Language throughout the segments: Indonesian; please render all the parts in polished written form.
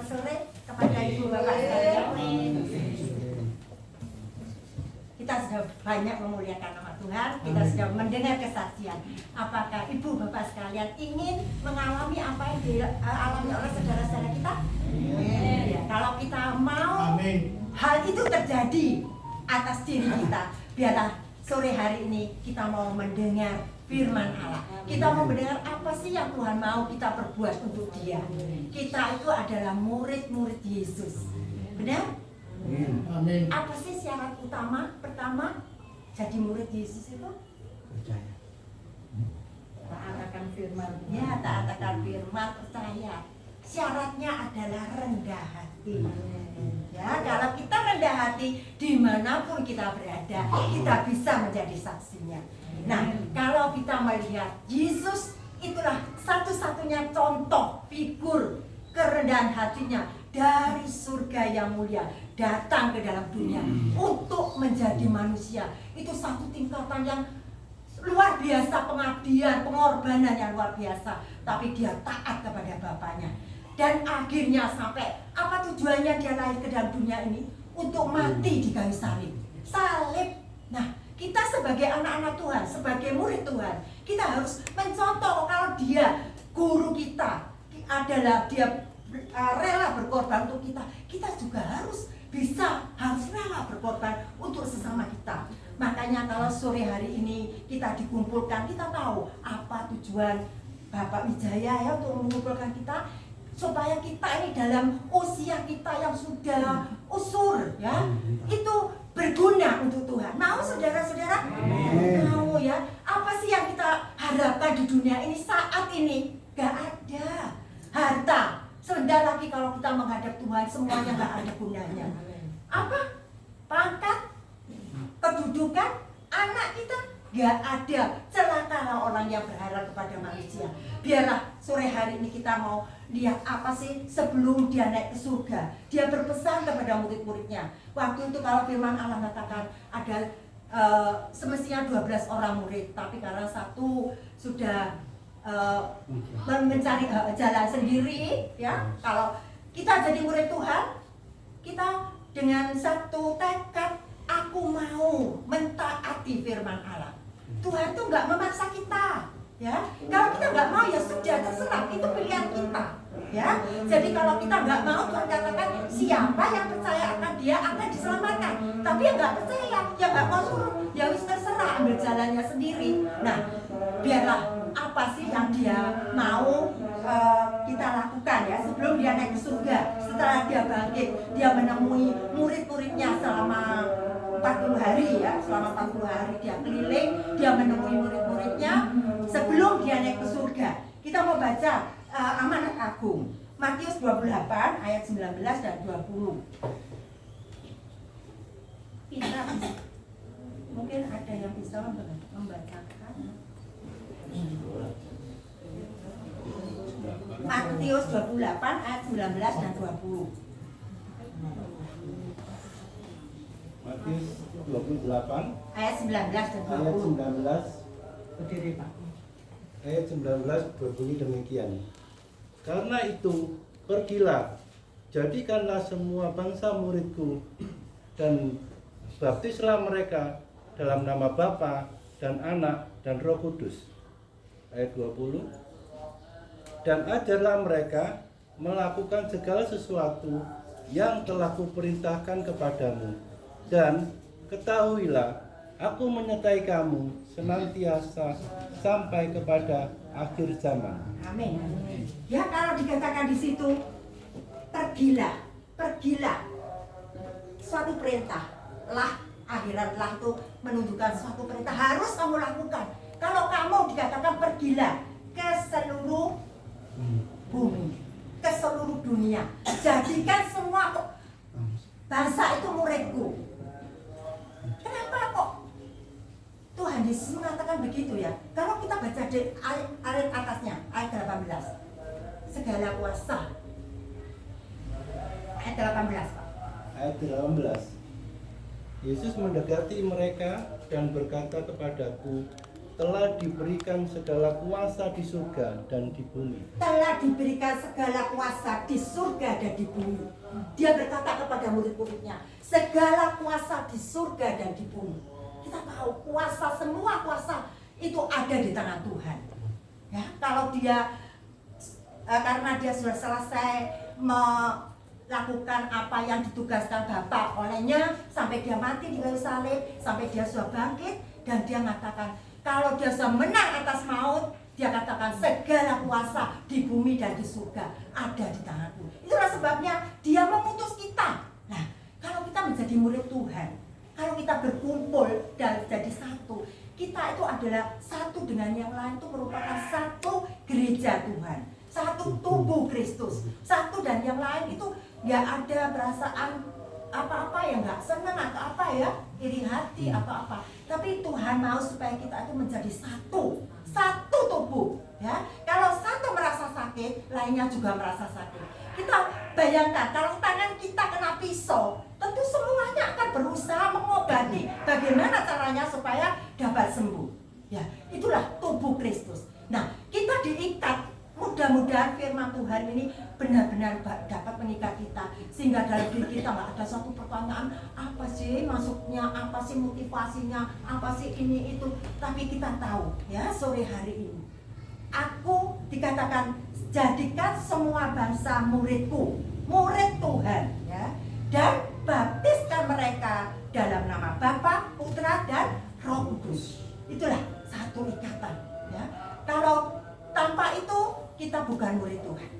sore kepada Ibu Bapak sekalian. Kita sudah banyak memuliakan nama Tuhan, kita sudah mendengar kesaksian. Apakah Ibu Bapak sekalian ingin mengalami apa yang dialami oleh saudara-saudara kita? Ya, kalau kita mau hal itu terjadi atas diri kita, biarlah sore hari ini kita mau mendengar firman Allah. Kita mau mendengar apa sih yang Tuhan mau kita perbuat untuk Dia. Kita itu adalah murid-murid Yesus. Benar? Amin. Apa sih syarat utama pertama jadi murid Yesus itu? Percaya. Taat akan firman. Ya, taat akan firman, percaya. Syaratnya adalah rendah hati. Ya, kalau kita rendah hati, dimanapun kita berada, kita bisa menjadi saksinya. Nah, kalau kita melihat Yesus, itulah satu-satunya contoh figur kerendahan hatinya dari surga yang mulia datang ke dalam dunia untuk menjadi manusia. Itu satu tingkatan yang luar biasa, pengabdian, pengorbanan yang luar biasa. Tapi dia taat kepada Bapaknya. Dan akhirnya sampai apa tujuannya dia lahir ke dalam dunia ini? Untuk mati di kayu salib. Salib. Nah, kita sebagai anak-anak Tuhan, sebagai murid Tuhan, kita harus mencontoh kalau dia, guru kita, adalah dia rela berkorban untuk kita. Kita juga harus rela berkorban untuk sesama kita. Makanya kalau sore hari ini kita dikumpulkan, kita tahu apa tujuan Bapak Wijaya ya untuk mengumpulkan kita, supaya kita ini dalam usia kita yang sudah usur ya, itu berguna untuk Tuhan. Mau saudara-saudara? Mau ya. Apa sih yang kita harapkan di dunia ini saat ini? Gak ada. Harta. Sebentar lagi kalau kita menghadap Tuhan, semuanya gak ada gunanya. Apa? Pangkat, kedudukan, anak kita gak ada. Celakalah orang yang berharap kepada manusia. Biarlah sore hari ini kita mau lihat apa sih sebelum dia naik ke surga. Dia berpesan kepada murid-muridnya. Waktu itu kalau firman Allah mengatakan ada semestinya 12 orang murid, tapi karena satu sudah mencari jalan sendiri ya. Kalau kita jadi murid Tuhan, kita dengan satu tekad, aku mau mentaati firman Allah. Tuhan tuh nggak memaksa kita ya. Kalau kita nggak mau ya sudah, terserah, itu pilihan kita ya. Jadi kalau kita nggak mau, Tuhan katakan siapa yang percaya akan Dia akan diselamatkan. Tapi yang nggak percaya, yang nggak mau suruh, ya wis terserah, ambil jalannya sendiri. Nah, biarlah apa sih yang Dia mau kita lakukan ya sebelum Dia naik ke surga. Setelah Dia bangkit, Dia menemui murid-muridnya selama 40 hari ya, selama 40 hari dia keliling, dia menemui murid-muridnya sebelum dia naik ke surga. Kita mau baca Amanat Agung Matius 28 ayat 19 dan 20. Bisa, mungkin ada yang bisa membacakan. Matius 28 ayat 19 dan 20. Matius 28 ayat 19 dan 20. ayat 19. Berdiri Pak. Ayat 19 berbunyi demikian. Karena itu, pergilah, jadikanlah semua bangsa muridku, dan baptislah mereka dalam nama Bapa dan Anak dan Roh Kudus. Ayat 20. Dan ajarlah mereka melakukan segala sesuatu yang telah kuperintahkan kepadamu. Dan ketahuilah, aku menyertai kamu senantiasa sampai kepada akhir zaman. Amin. Ya, kalau dikatakan di situ, pergilah, pergilah. Suatu perintah, lah, akhirat lah itu menunjukkan suatu perintah harus kamu lakukan. Kalau kamu dikatakan pergilah ke seluruh bumi, ke seluruh dunia, jadikan semua bangsa itu muridku. Kenapa kok Tuhan Yesus mengatakan begitu ya? Kalau kita baca di ayat atasnya, ayat 18, segala kuasa. Ayat 18 Pak. Ayat 18. Yesus mendekati mereka dan berkata kepadaku, telah diberikan segala kuasa di surga dan di bumi. Telah diberikan segala kuasa di surga dan di bumi. Dia berkata kepada murid-muridnya, segala kuasa di surga dan di bumi. Kita tahu kuasa, semua kuasa itu ada di tangan Tuhan. Ya, kalau dia karena dia sudah selesai melakukan apa yang ditugaskan Bapa olehnya sampai dia mati di kayu salib, sampai dia sudah bangkit, dan dia mengatakan kalau dia sudah menang atas maut, dia katakan segala kuasa di bumi dan di surga ada di tanganku. Itulah sebabnya dia mengutus kita. Nah, kalau kita menjadi murid Tuhan, kalau kita berkumpul dan jadi satu, kita itu adalah satu dengan yang lain, itu merupakan satu gereja Tuhan, satu tubuh Kristus. Satu dan yang lain itu nggak ada perasaan apa-apa yang nggak senang atau apa ya, iri hati atau apa. Tapi Tuhan mau supaya kita itu menjadi satu tubuh. Ya, kalau satu merasa sakit, lainnya juga merasa sakit. Kita bayangkan kalau tangan kita kena pisau, tentu semuanya akan berusaha mengobati bagaimana caranya supaya dapat sembuh. Ya, itulah tubuh Kristus. Nah, kita diikat. Mudah-mudahan firman Tuhan ini benar-benar dapat mengikat kita, sehingga dalam diri kita nggak ada satu pertanyaan, apa sih maksudnya, apa sih motivasinya, apa sih ini itu. Tapi kita tahu ya, sore hari ini aku dikatakan jadikan semua bangsa muridku, murid Tuhan ya, dan baptiskan mereka dalam nama Bapa, Putra, dan Roh Kudus. Itulah satu ikatan ya. Kalau tanpa itu kita bukan murid Tuhan.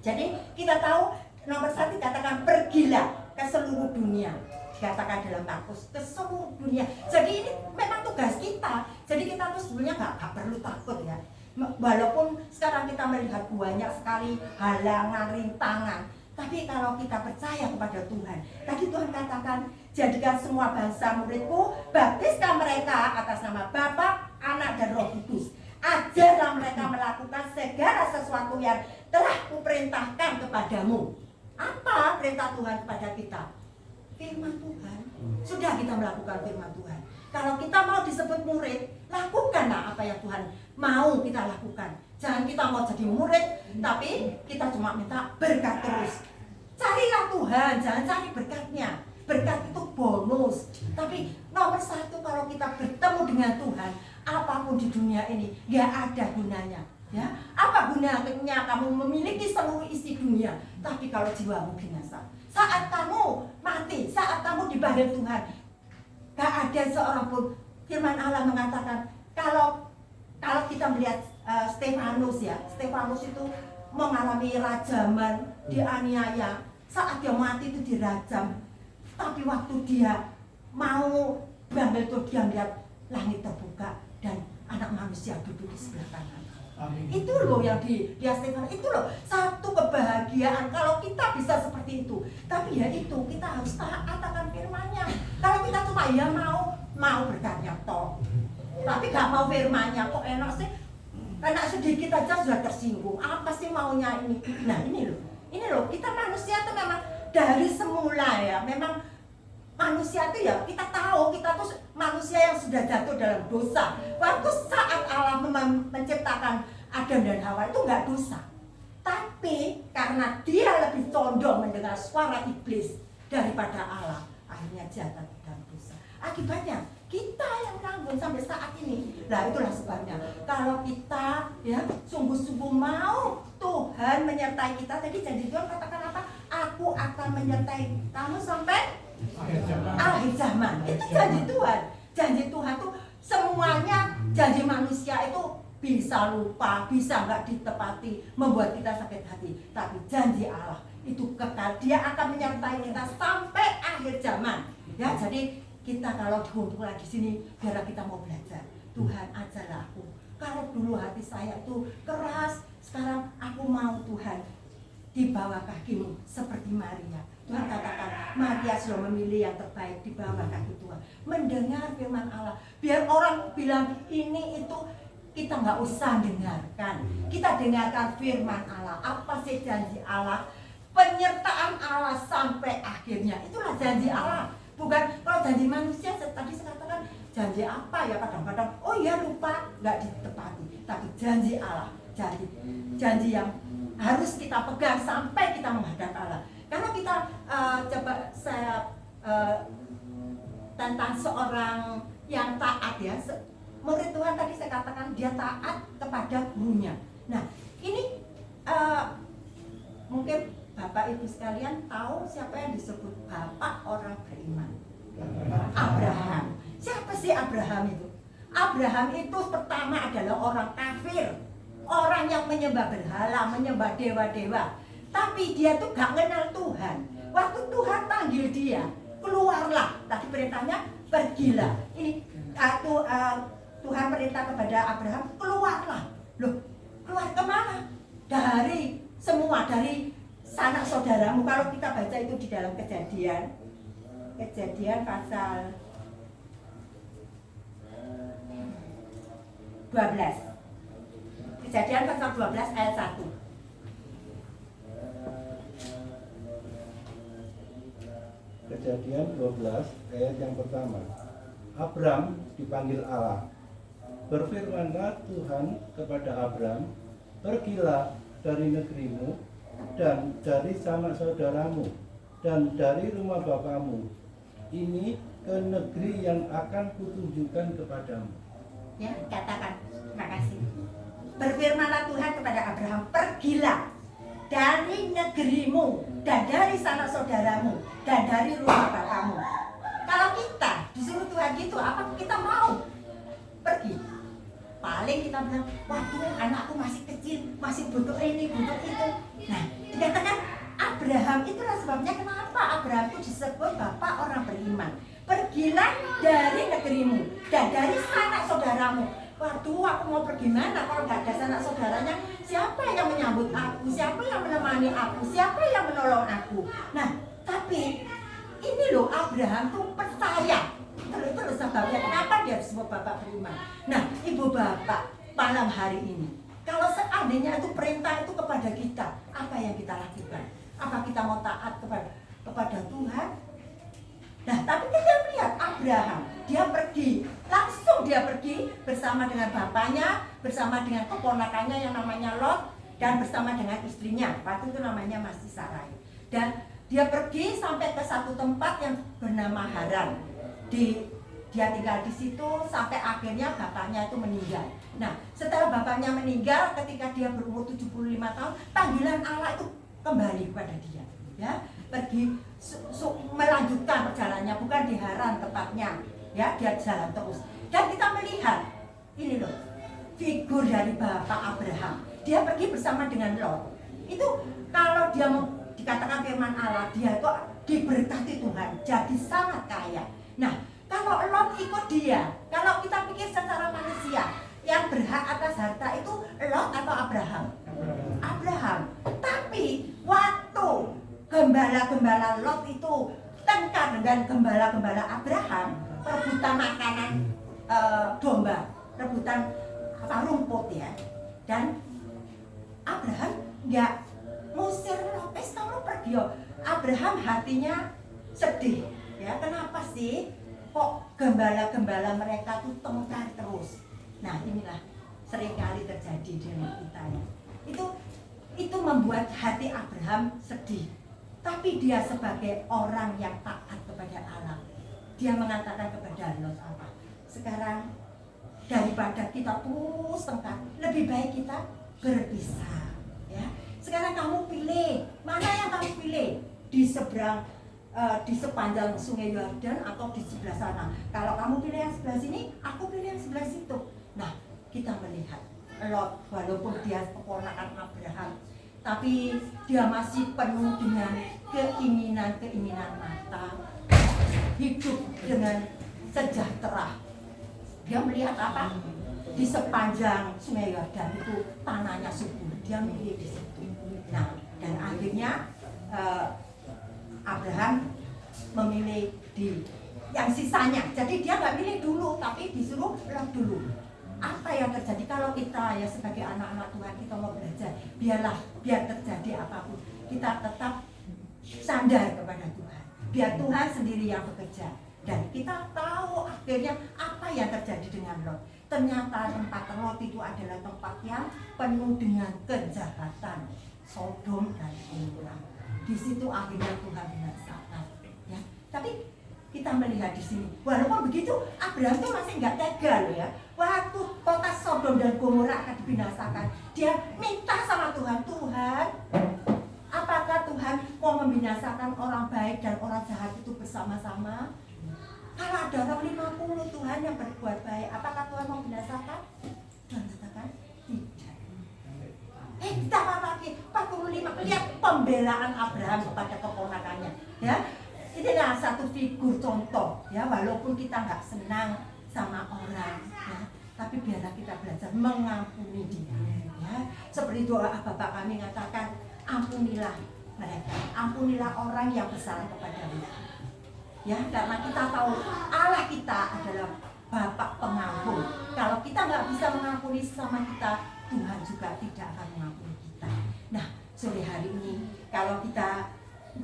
Jadi kita tahu nomor 1 dikatakan pergilah ke seluruh dunia. Dikatakan dalam Markus ke seluruh dunia. Jadi ini memang tugas kita. Jadi kita tuh sebenarnya nggak perlu takut ya. Walaupun sekarang kita melihat banyak sekali halangan, rintangan, tapi kalau kita percaya kepada Tuhan, tadi Tuhan katakan jadikan semua bangsa muridku, baptiskan mereka atas nama Bapa, Anak, dan Roh Kudus. Ajarlah mereka melakukan segala sesuatu yang telah kuperintahkan kepadamu. Apa perintah Tuhan kepada kita? Firman Tuhan. Sudah kita melakukan firman Tuhan. Kalau kita mau disebut murid, lakukanlah apa yang Tuhan mau kita lakukan. Jangan kita mau jadi murid, tapi kita cuma minta berkat terus. Carilah Tuhan, jangan cari berkatnya. Berkat itu bonus. Tapi nomor 1, kalau kita bertemu dengan Tuhan, apapun di dunia ini gak ada gunanya ya. Apa gunanya kamu memiliki seluruh isi dunia tapi kalau jiwamu binasa? Saat kamu mati, saat kamu dipanggil Tuhan, gak ada seorang pun. Firman Allah mengatakan kalau kita melihat Stefanus ya, Stefanus itu mengalami rajaman, dianiaya. Saat dia mati itu dirajam, tapi waktu dia mau bangun itu dia melihat langit terbuka dan anak manusia duduk di sebelah kanan. Amin. Itu loh yang di Stefanus, itu loh satu kebahagiaan kalau kita bisa seperti itu. Tapi ya itu, kita harus taat akan firman-Nya. Kalau kita cuma ya mau berkatnya toh, tapi gak mau firman-Nya, kok enak sih? Enak sedikit aja sudah tersinggung. Apa sih maunya ini? Nah ini loh, kita manusia itu memang dari semula ya, memang manusia itu ya, kita tahu kita tuh manusia yang sudah jatuh dalam dosa. Waktu saat Allah menciptakan Adam dan Hawa itu nggak dosa, tapi karena dia lebih condong mendengar suara iblis daripada Allah, akhirnya jatuh dalam dosa. Akibatnya kita yang tanggung sampai saat ini. Nah itulah sebabnya kalau kita ya sungguh-sungguh mau Tuhan menyertai kita. Tadi janji Tuhan katakan apa? Aku akan menyertai kamu sampai akhir zaman. Itu janji Tuhan. Janji Tuhan tuh semuanya, janji manusia itu bisa lupa, bisa nggak ditepati, membuat kita sakit hati. Tapi janji Allah itu kekal. Dia akan menyertai kita sampai akhir zaman. Ya, jadi kita kalau dikumpulkan di sini, biar kita mau belajar. Tuhan ajarlah aku. Kalau dulu hati saya itu keras, sekarang aku mau Tuhan di bawah kakimu seperti Maria. Tuhan katakan Maria sudah memilih yang terbaik di bawah kaki Tuhan. Mendengar firman Allah. Biar orang bilang ini itu, kita nggak usah dengarkan. Kita dengarkan firman Allah. Apa sih janji Allah? Penyertaan Allah sampai akhirnya. Itulah janji Allah. Bukan kalau janji manusia tadi saya katakan janji apa ya kadang-kadang, oh ya lupa, nggak ditepati. Tapi janji Allah, janji yang harus kita pegang sampai kita menghadap Allah. Karena kita coba saya tentang seorang yang taat ya, murid Tuhan tadi saya katakan dia taat kepada gurunya. Nah ini mungkin Bapak Ibu sekalian tahu siapa yang disebut Bapak orang beriman? Abraham. Siapa sih Abraham itu? Abraham itu pertama adalah orang kafir, orang yang menyembah berhala, menyembah dewa-dewa. Tapi dia tuh gak kenal Tuhan. Waktu Tuhan panggil dia, keluarlah. Tadi perintahnya pergilah. Ini Tuhan perintah kepada Abraham, keluarlah. Loh, keluar kemana? Dari sanak saudaramu. Kalau kita baca itu di dalam Kejadian pasal 12. Kejadian pasal 12 ayat 1. Kejadian 12 ayat yang pertama. Abram dipanggil Allah. Berfirmanlah Tuhan kepada Abram, pergilah dari negerimu dan dari sanak saudaramu dan dari rumah bapamu. Ini ke negeri yang akan kutunjukkan kepadamu. Ya, katakan, terima kasih. Berfirmanlah Tuhan kepada Abraham, pergilah dari negerimu dan dari sanak saudaramu dan dari rumah bapamu. Kalau kita disuruh Tuhan gitu, apa kita mau pergi? Paling kita bilang, waduh anakku masih kecil, masih butuh ini, butuh itu. Nah, dikatakan Abraham, itulah sebabnya kenapa Abraham itu disebut Bapak orang beriman. Pergilah dari negerimu dan dari sanak saudaramu. Waduh, aku mau pergi mana kalau nggak ada sanak saudaranya? Siapa yang menyambut aku? Siapa yang menemani aku? Siapa yang menolong aku? Nah, tapi ini loh Abraham tuh percaya. Terus sebabnya kenapa dia disebut Bapak beriman. Nah, Ibu Bapak, malam hari ini, kalau seandainya itu perintah itu kepada kita, apa yang kita lakukan? Apa kita mau taat kepada Tuhan? Nah, tapi kita melihat Abraham, dia pergi bersama dengan bapaknya, bersama dengan keponakannya yang namanya Lot, dan bersama dengan istrinya, waktu itu namanya masih Sarai. Dan dia pergi sampai ke satu tempat yang bernama Haran. Dia tinggal di situ sampai akhirnya bapaknya itu meninggal. Nah, setelah bapaknya meninggal, ketika dia berumur 75 tahun, panggilan Allah itu kembali kepada dia. Ya, pergi melanjutkan perjalanannya, bukan di Haran tepatnya. Ya, dia jalan terus. Dan kita melihat ini loh, figur dari Bapak Abraham. Dia pergi bersama dengan Lot. Itu kalau dia mau dikatakan firman Allah, dia kok diberkati Tuhan, jadi sangat kaya. Nah, kalau Lot ikut dia, kalau kita pikir secara manusia, yang berhak atas harta itu Lot atau Abraham? Abraham. Tapi waktu gembala-gembala Lot itu tengkar dengan gembala-gembala Abraham, rebutan makanan domba, rebutan rumput ya. Dan Abraham nggak ngusir Lot, kamu pergi yo. Abraham hatinya sedih. Ya, kenapa sih kok gembala-gembala mereka tuh tengkar terus? Nah, inilah seringkali terjadi dengan kita ya. Itu membuat hati Abraham sedih. Tapi dia sebagai orang yang taat kepada Allah, dia mengatakan kepada Lot apa? Sekarang daripada kita terus tengkar, lebih baik kita berpisah. Ya, sekarang kamu pilih, mana yang kamu pilih? Di sepanjang sungai Yordan atau di sebelah sana. Kalau kamu pilih yang sebelah sini, aku pilih yang sebelah situ. Nah, kita melihat Lot, walaupun dia keponakan Abraham, tapi dia masih penuh dengan keinginan mata, hidup dengan sejahtera. Dia melihat apa? Di sepanjang sungai Yordan itu tanahnya subur, dia milih di situ. Nah, dan akhirnya Abraham memilih di yang sisanya. Jadi dia nggak milih dulu, tapi disuruh Lot dulu. Apa yang terjadi kalau kita ya sebagai anak-anak Tuhan, kita mau belajar, biar terjadi apapun, kita tetap sandar kepada Tuhan. Biar Tuhan sendiri yang bekerja. Dan kita tahu akhirnya apa yang terjadi dengan Lot. Ternyata tempat Lot itu adalah tempat yang penuh dengan kejahatan, Sodom dan Gomora. Di situ akhirnya Tuhan binasakan. Ya, tapi kita melihat di sini, walaupun begitu Abraham itu masih nggak tega loh ya. Waktu kota Sodom dan Gomora akan dibinasakan, dia minta sama Tuhan, Tuhan, apakah Tuhan mau membinasakan orang baik dan orang jahat itu bersama-sama? Kalau ada orang 50 Tuhan yang berbuat baik, apakah Tuhan mau binasakan? Tuhan katakan tidak. Ditambah lagi 45, lihat pembelaan Abraham kepada keponakannya. Ya, inilah satu figur contoh. Ya, walaupun kita nggak senang sama orang, ya, tapi biarlah kita belajar mengampuni dia. Ya, seperti doa Bapak kami katakan, ampunilah mereka, ampunilah orang yang bersalah kepadamu. Ya, karena kita tahu Allah kita adalah Bapak pengampun. Kalau kita nggak bisa mengampuni sesama kita, Tuhan juga tidak akan mengampuni kita. Nah, sore hari ini kalau kita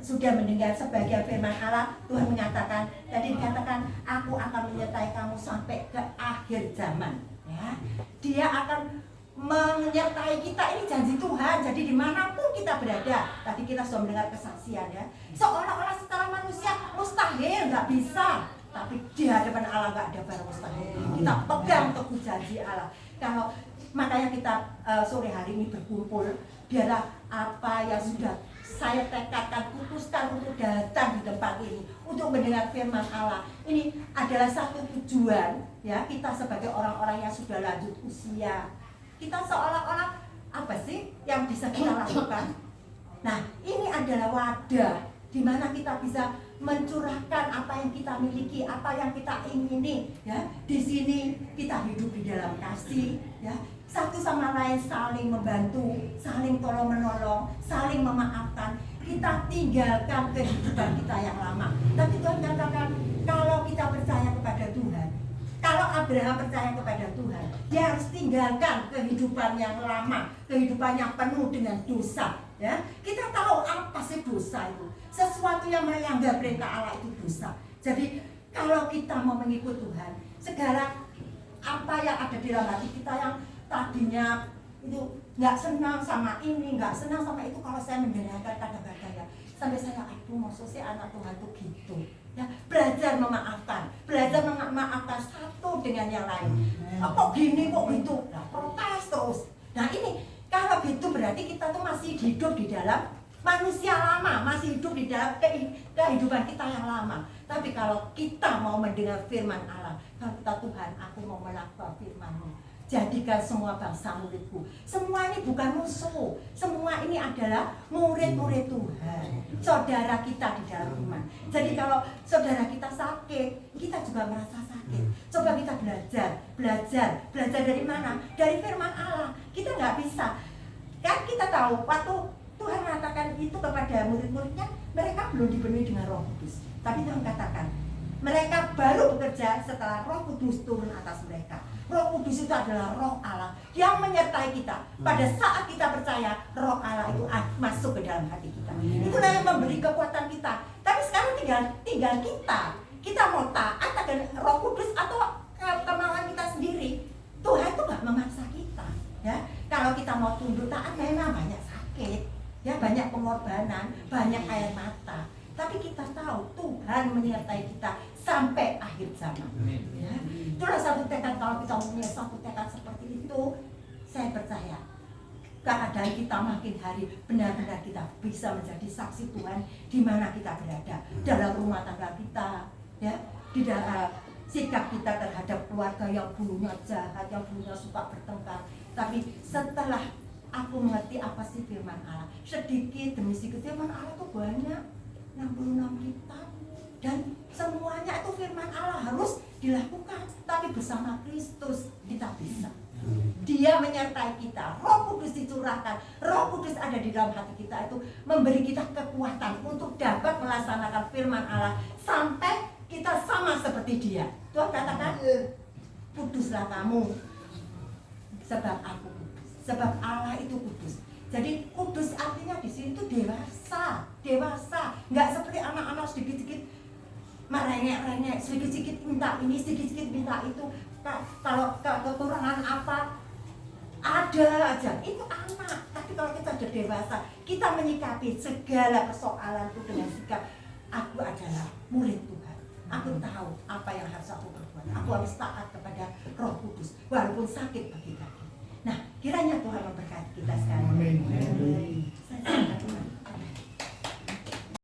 sudah mendengar sebagian firman Allah, Tuhan menyatakan, tadi dikatakan, aku akan menyertai kamu sampai ke akhir zaman. Ya, Dia akan menyertai kita, ini janji Tuhan. Jadi dimanapun kita berada, tadi kita sudah mendengar kesaksian ya, seolah-olah secara manusia mustahil, nggak bisa, tapi di hadapan Allah nggak ada barang mustahil. Kita pegang teguh janji Allah. Kalau makanya kita sore hari ini berkumpul, biarlah apa yang sudah saya tekadkan, putuskan untuk datang di tempat ini untuk mendengar firman Allah. Ini adalah satu tujuan ya, kita sebagai orang-orang yang sudah lanjut usia. Kita seolah-olah apa sih yang bisa kita lakukan? Nah, ini adalah wadah di mana kita bisa mencurahkan apa yang kita miliki, apa yang kita ingini. Ya, di sini kita hidup di dalam kasih. Ya, satu sama lain saling membantu, saling tolong menolong, saling memaafkan. Kita tinggalkan kehidupan kita yang lama. Tapi Tuhan katakan, kalau kita percaya kepada Tuhan, kalau Abraham percaya kepada Tuhan, dia harus tinggalkan kehidupan yang lama, kehidupan yang penuh dengan dosa. Ya, kita tahu apa sih dosa itu? Sesuatu yang melanggar perintah Allah itu dosa. Jadi kalau kita mau mengikut Tuhan, segala apa yang ada di dalam hati kita yang tadinya itu nggak senang sama ini, nggak senang sama itu, kalau saya mendengarkan kata-kata ya, sampai saya aduh, maksudnya anak Tuhan tuh gitu. Ya, belajar memaafkan satu dengan yang lain. Kok gini, kok gitu? Nah, protes terus. Nah, ini kalau gitu berarti kita tuh masih hidup di dalam manusia lama, masih hidup di dalam kehidupan kita yang lama. Tapi kalau kita mau mendengar firman Allah, kata Tuhan, aku mau melakukan firman-Mu, jadikan semua bangsa muridku. Semua ini bukan musuh, semua ini adalah murid-murid Tuhan, saudara kita di dalam iman. Jadi kalau saudara kita sakit, kita juga merasa sakit. Coba kita belajar dari mana? Dari firman Allah. Kita nggak bisa, kan kita tahu waktu Tuhan mengatakan itu kepada murid-muridnya, mereka belum dipenuhi dengan Roh Kudus. Tapi Tuhan katakan, mereka baru bekerja setelah Roh Kudus turun atas mereka. Roh Kudus itu adalah Roh Allah yang menyertai kita. Pada saat kita percaya, Roh Allah itu masuk ke dalam hati kita. Itulah yang memberi kekuatan kita. Tapi sekarang tinggal kita mau taat akan Roh Kudus atau kemauan kita sendiri. Tuhan itu nggak memaksa kita. Ya, kalau kita mau tunduk taat, memang banyak sakit, ya banyak pengorbanan, banyak air mata. Tapi kita tahu Tuhan menyertai kita sampai akhir zaman. Ya. Itulah satu tekad, kalau kita punya satu tekad seperti itu, saya percaya keadaan kita makin hari benar-benar kita bisa menjadi saksi Tuhan di mana kita berada, dalam rumah tangga kita, ya, di dalam sikap kita terhadap keluarga yang dulunya jahat, yang dulunya suka bertengkar. Tapi setelah aku mengerti apa sih firman Allah, sedikit demi sedikit firman Allah itu banyak, 66 kitab, dan semuanya itu firman Allah harus dilakukan. Tapi bersama Kristus kita bisa. Dia menyertai kita, Roh Kudus dicurahkan, Roh Kudus ada di dalam hati kita, itu memberi kita kekuatan untuk dapat melaksanakan firman Allah sampai kita sama seperti Dia. Tuhan katakan, kuduslah kamu sebab aku kudus, sebab Allah itu kudus. Jadi kudus artinya di sini itu dewasa, nggak seperti anak-anak sedikit-sedikit merengek-rengek, sedikit-sedikit minta ini, sedikit-sedikit minta itu. Kalau kekurangan apa, ada aja. Itu anak. Tapi kalau kita sudah dewasa, kita menyikapi segala persoalan itu dengan sikap, aku adalah murid Tuhan. Aku tahu apa yang harus aku perbuat. Aku harus taat kepada Roh Kudus, walaupun sakit bagi kaki. Nah, kiranya Tuhan memberkati kita sekalian.